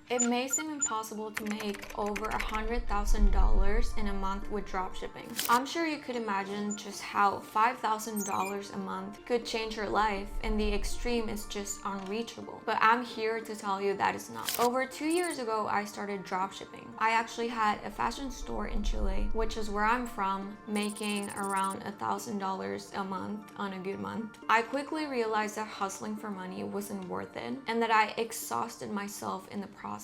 It may seem impossible to make over $100,000 in a month with dropshipping. I'm sure you could imagine just how $5,000 a month could change your life, and the extreme is just unreachable. But I'm here to tell you that it's not. Over 2 years ago, I started dropshipping. I actually had a fashion store in Chile, which is where I'm from, making around $1,000 a month on a good month. I quickly realized that hustling for money wasn't worth it, and that I exhausted myself in the process.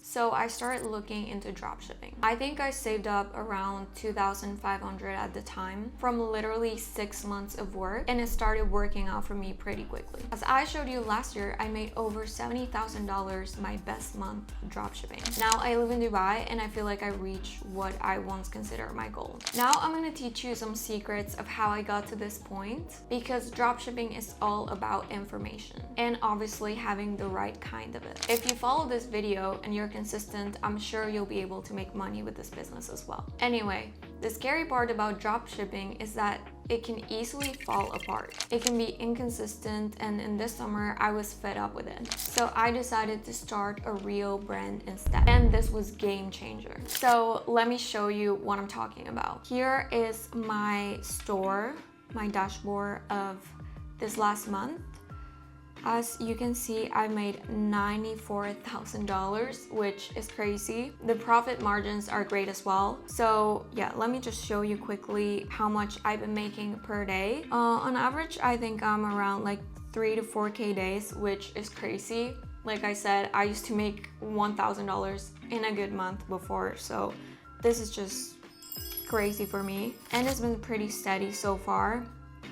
So I started looking into dropshipping. I think I saved up around $2,500 at the time from literally 6 months of work, and it started working out for me pretty quickly. As I showed you last year, I made over $70,000 my best month dropshipping. Now I live in Dubai, and I feel like I reached what I once considered my goal. Now I'm gonna teach you some secrets of how I got to this point, because dropshipping is all about information and obviously having the right kind of it. If you follow this video and you're consistent, I'm sure you'll be able to make money with this business as well. Anyway, the scary part about dropshipping is that it can easily fall apart. It can be inconsistent, and in this summer I was fed up with it. So I decided to start a real brand instead, and this was game changer. So let me show you what I'm talking about. Here is my store, my dashboard of this last month. As you can see, I made $94,000, which is crazy. The profit margins are great as well. So yeah, let me just show you quickly how much I've been making per day. On average, I think I'm around like 3 to 4K days, which is crazy. Like I said, I used to make $1,000 in a good month before, so this is just crazy for me. And it's been pretty steady so far.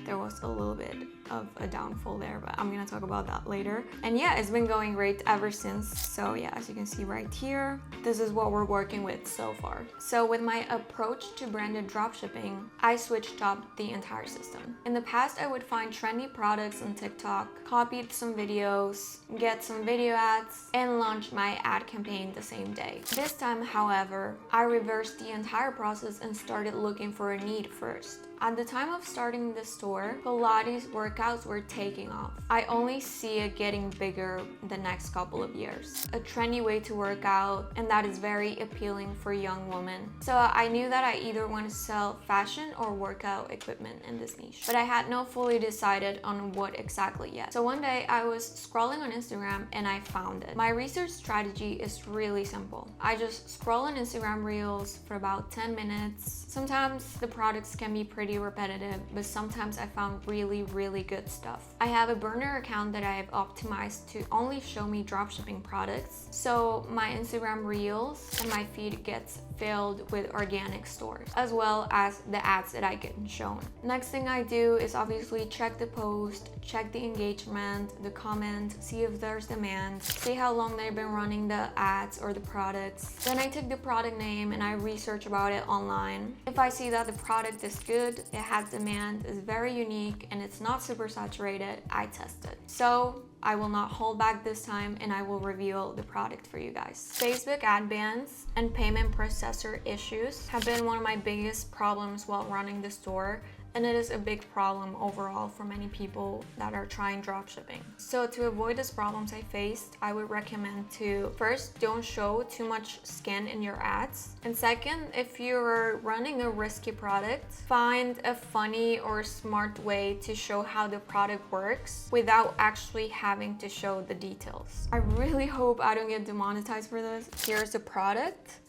There was a little bit of a downfall there, but I'm gonna talk about that later. And yeah, it's been going great ever since. So yeah, as you can see right here, this is what we're working with so far. So with my approach to branded dropshipping, I switched up the entire system. In the past, I would find trendy products on TikTok, copied some videos, get some video ads, and launch my ad campaign the same day. This time, however, I reversed the entire process and started looking for a need first. At the time of starting the store, Pilates workouts were taking off. I only see it getting bigger the next couple of years. A trendy way to work out, and that is very appealing for young women. So I knew that I either want to sell fashion or workout equipment in this niche, but I had not fully decided on what exactly yet. So one day I was scrolling on Instagram and I found it. My research strategy is really simple. I just scroll on Instagram Reels for about 10 minutes. Sometimes the products can be pretty repetitive, but sometimes I found really good stuff. I have a burner account that I have optimized to only show me dropshipping products, so my Instagram Reels and my feed gets filled with organic stores, as well as the ads that I get shown. Next thing I do is obviously check the post, check the engagement, the comment, see if there's demand, see how long they've been running the ads or the products. Then I take the product name and I research about it online. If I see that the product is good, it has demand, is very unique, and it's not super saturated, I test it. So I will not hold back this time, and I will reveal the product for you guys. Facebook ad bans and payment processor issues have been one of my biggest problems while running the store, and it is a big problem overall for many people that are trying dropshipping. So to avoid these problems I faced, I would recommend to first, don't show too much skin in your ads. And second, if you're running a risky product, find a funny or smart way to show how the product works without actually having to show the details. I really hope I don't get demonetized for this. Here's the product.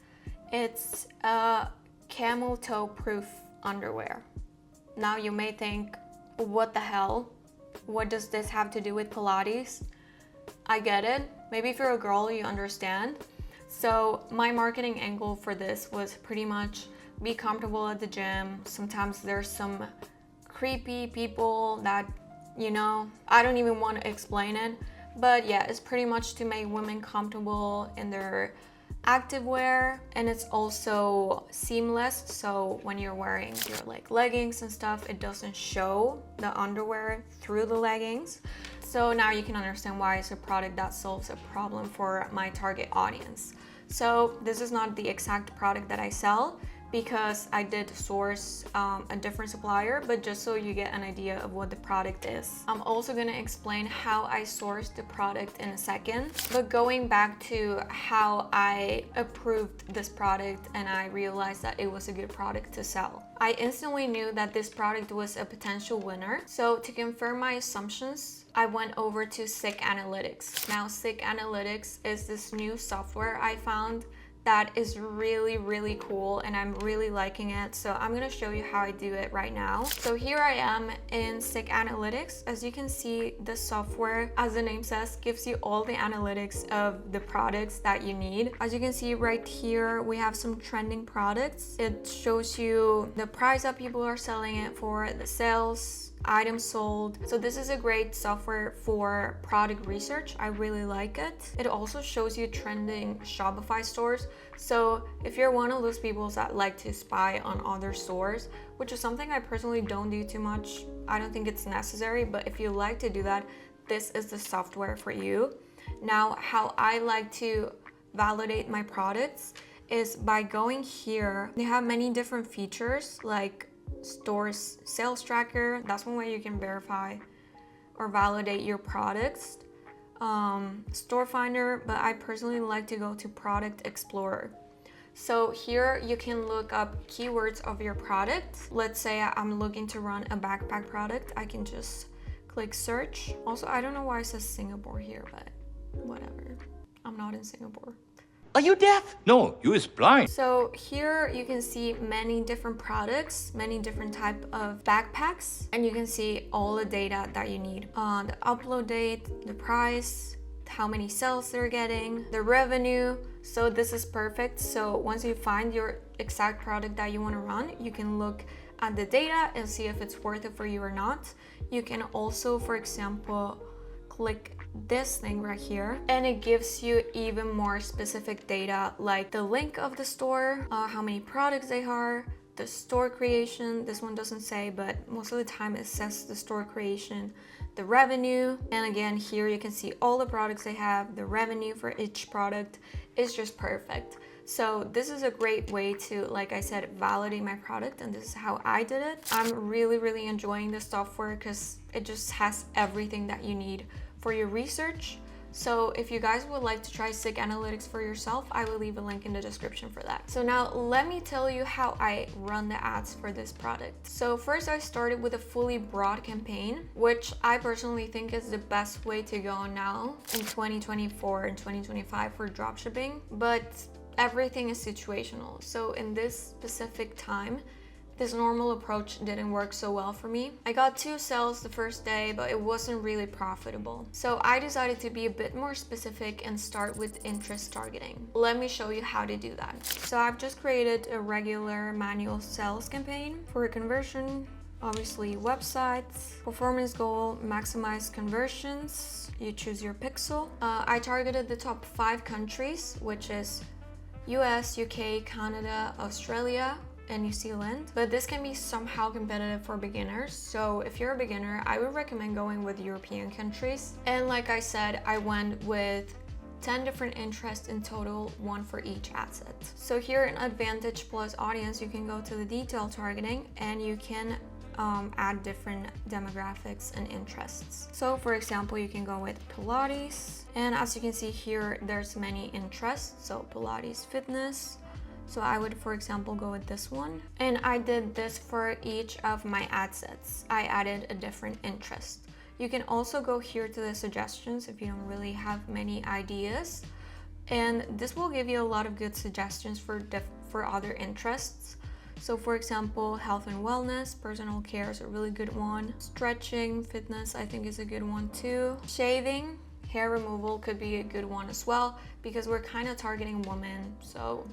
It's a camel toe proof underwear. Now you may think, what the hell? What does this have to do with Pilates? I get it. Maybe if you're a girl, you understand. So my marketing angle for this was pretty much be comfortable at the gym. Sometimes there's some creepy people that, you know, I don't even want to explain it. But yeah, it's pretty much to make women comfortable in their activewear, and it's also seamless, so when you're wearing your like leggings and stuff, it doesn't show the underwear through the leggings. So now you can understand why it's a product that solves a problem for my target audience. So this is not the exact product that I sell, because I did source a different supplier, but just so you get an idea of what the product is. I'm also gonna explain how I sourced the product in a second, but going back to how I approved this product and I realized that it was a good product to sell. I instantly knew that this product was a potential winner. So to confirm my assumptions, I went over to Sick Analytics. Now, Sick Analytics is this new software I found that is really cool and I'm really liking it. So I'm gonna show you how I do it right now. So here I am in Sick Analytics. As you can see, the software, as the name says, gives you all the analytics of the products that you need. As you can see right here, we have some trending products. It shows you the price that people are selling it for, the sales, items sold. So this is a great software for product research. I really like it. It also shows you trending Shopify stores. So if you're one of those people that like to spy on other stores, which is something I personally don't do too much, I don't think it's necessary, but if you like to do that, this is the software for you. Now, how I like to validate my products is by going here. They have many different features like stores sales tracker. That's one way you can verify or validate your products. Store finder, but I personally like to go to product explorer. So here you can look up keywords of your product. Let's say I'm looking to run a backpack product. I can just click search. Also, I don't know why it says Singapore here, but whatever. I'm not in Singapore. Are you deaf? No, you is blind. So here you can see many different products, many different type of backpacks, and you can see all the data that you need. The upload date, the price, how many sales they're getting, the revenue. So this is perfect. So once you find your exact product that you want to run, you can look at the data and see if it's worth it for you or not. You can also, for example, click this thing right here and it gives you even more specific data like the link of the store, how many products they are, the store creation. This one doesn't say, but most of the time it says the store creation, the revenue, and again here you can see all the products they have. The revenue for each product is just perfect. So this is a great way to, like I said, validate my product, and this is how I did it. I'm really enjoying this software because it just has everything that you need for your research. So if you guys would like to try Sick Analytics for yourself, I will leave a link in the description for that. So now let me tell you how I run the ads for this product. So first I started with a fully broad campaign, which I personally think is the best way to go now in 2024 and 2025 for dropshipping, but everything is situational. So in this specific time, this normal approach didn't work so well for me. I got 2 sales the first day, but it wasn't really profitable. So I decided to be a bit more specific and start with interest targeting. Let me show you how to do that. So I've just created a regular manual sales campaign for conversion, obviously websites, performance goal, maximize conversions. You choose your pixel. I targeted the top 5 countries, which is US, UK, Canada, Australia, and New Zealand, but this can be somehow competitive for beginners. So if you're a beginner, I would recommend going with European countries. And like I said, I went with 10 different interests in total, 1 for each ad set. So here in Advantage Plus Audience, you can go to the detail targeting and you can add different demographics and interests. So for example, you can go with Pilates, and as you can see here, there's many interests. So Pilates, fitness. So I would, for example, go with this one. And I did this for each of my ad sets. I added a different interest. You can also go here to the suggestions if you don't really have many ideas. And this will give you a lot of good suggestions for other interests. So for example, health and wellness, personal care is a really good one. Stretching, fitness, I think is a good one too. Shaving, hair removal could be a good one as well, because we're kind of targeting women. So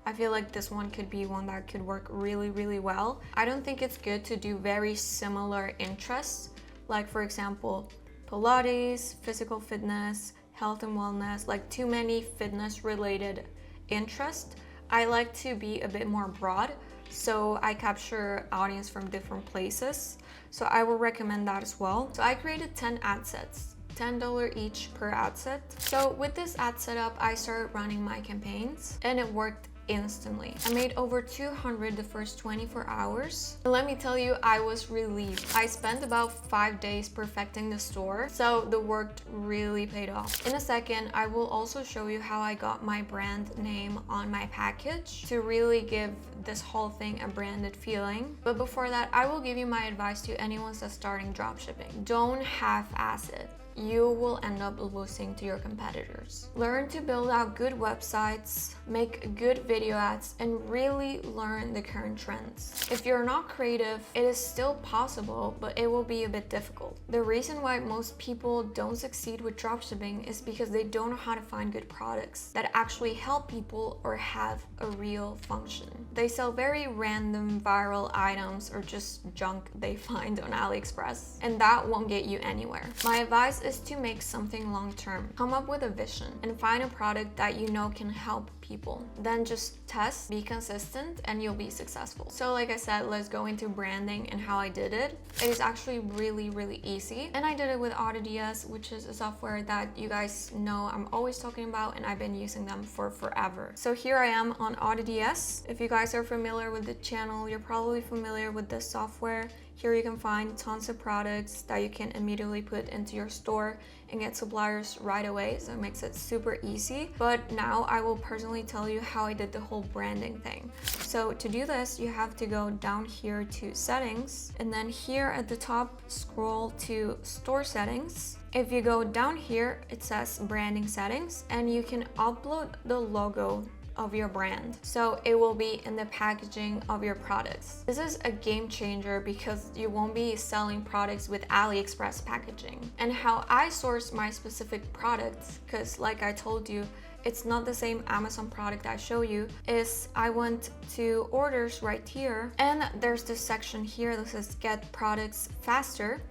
I feel like this one could be one that could work really well. I don't think it's good to do very similar interests, like for example, Pilates, physical fitness, health and wellness, like too many fitness related interests. I like to be a bit more broad, so I capture audience from different places. So I will recommend that as well. So I created 10 ad sets, $10 each per ad set. So with this ad setup, I started running my campaigns and it worked instantly. I made over 200 the first 24 hours. And let me tell you, I was relieved. I spent about 5 days perfecting the store, so the work really paid off. In a second, I will also show you how I got my brand name on my package to really give this whole thing a branded feeling. But before that, I will give you my advice to anyone that's starting dropshipping. Don't half-ass it. You will end up losing to your competitors. Learn to build out good websites, make good video ads, and really learn the current trends. If you're not creative, it is still possible, but it will be a bit difficult. The reason why most people don't succeed with dropshipping is because they don't know how to find good products that actually help people or have a real function. They sell very random viral items or just junk they find on AliExpress, and that won't get you anywhere. My advice is to make something long-term. Come up with a vision and find a product that you know can help people. Then just test, be consistent, and you'll be successful. So like I said, let's go into branding and how I did it. It is actually really easy, and I did it with AutoDS, which is a software that you guys know I'm always talking about, and I've been using them for forever. So here I am on AutoDS. If you guys are familiar with the channel, you're probably familiar with this software. Here you can find tons of products that you can immediately put into your store and get suppliers right away, so it makes it super easy. But now I will personally tell you how I did the whole branding thing. So to do this, you have to go down here to settings, and then here at the top, scroll to store settings. If you go down here, it says branding settings, and you can upload the logo of your brand, so it will be in the packaging of your products. This is a game changer because you won't be selling products with AliExpress packaging. And how I source my specific products, because like I told you, it's not the same Amazon product I show you, is I went to orders right here, and there's this section here that says get products faster,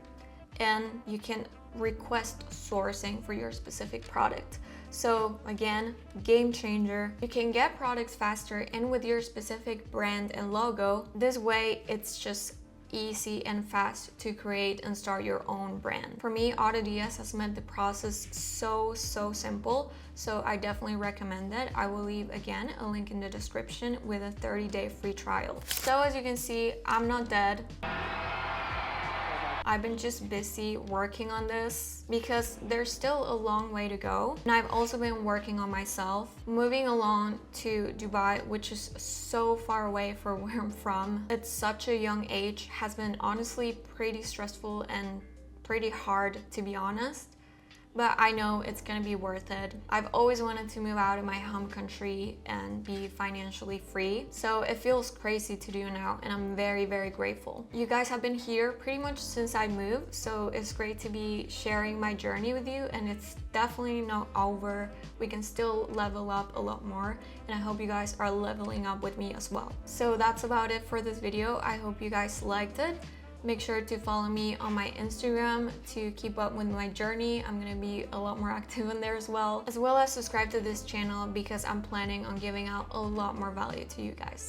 and you can request sourcing for your specific product. So again, game changer. You can get products faster and with your specific brand and logo. This way, it's just easy and fast to create and start your own brand. For me, AutoDS has made the process so simple, so I definitely recommend it. I will leave again a link in the description with a 30-day free trial. So as you can see, I'm not dead. I've been just busy working on this because there's still a long way to go. And I've also been working on myself. Moving along to Dubai, which is so far away from where I'm from, at such a young age, has been honestly pretty stressful and pretty hard, to be honest. But I know it's gonna be worth it. I've always wanted to move out of my home country and be financially free. So it feels crazy to do now, and I'm very grateful. You guys have been here pretty much since I moved, so it's great to be sharing my journey with you, and it's definitely not over. We can still level up a lot more, and I hope you guys are leveling up with me as well. So that's about it for this video. I hope you guys liked it. Make sure to follow me on my Instagram to keep up with my journey. I'm gonna be a lot more active in there as well as subscribe to this channel because I'm planning on giving out a lot more value to you guys.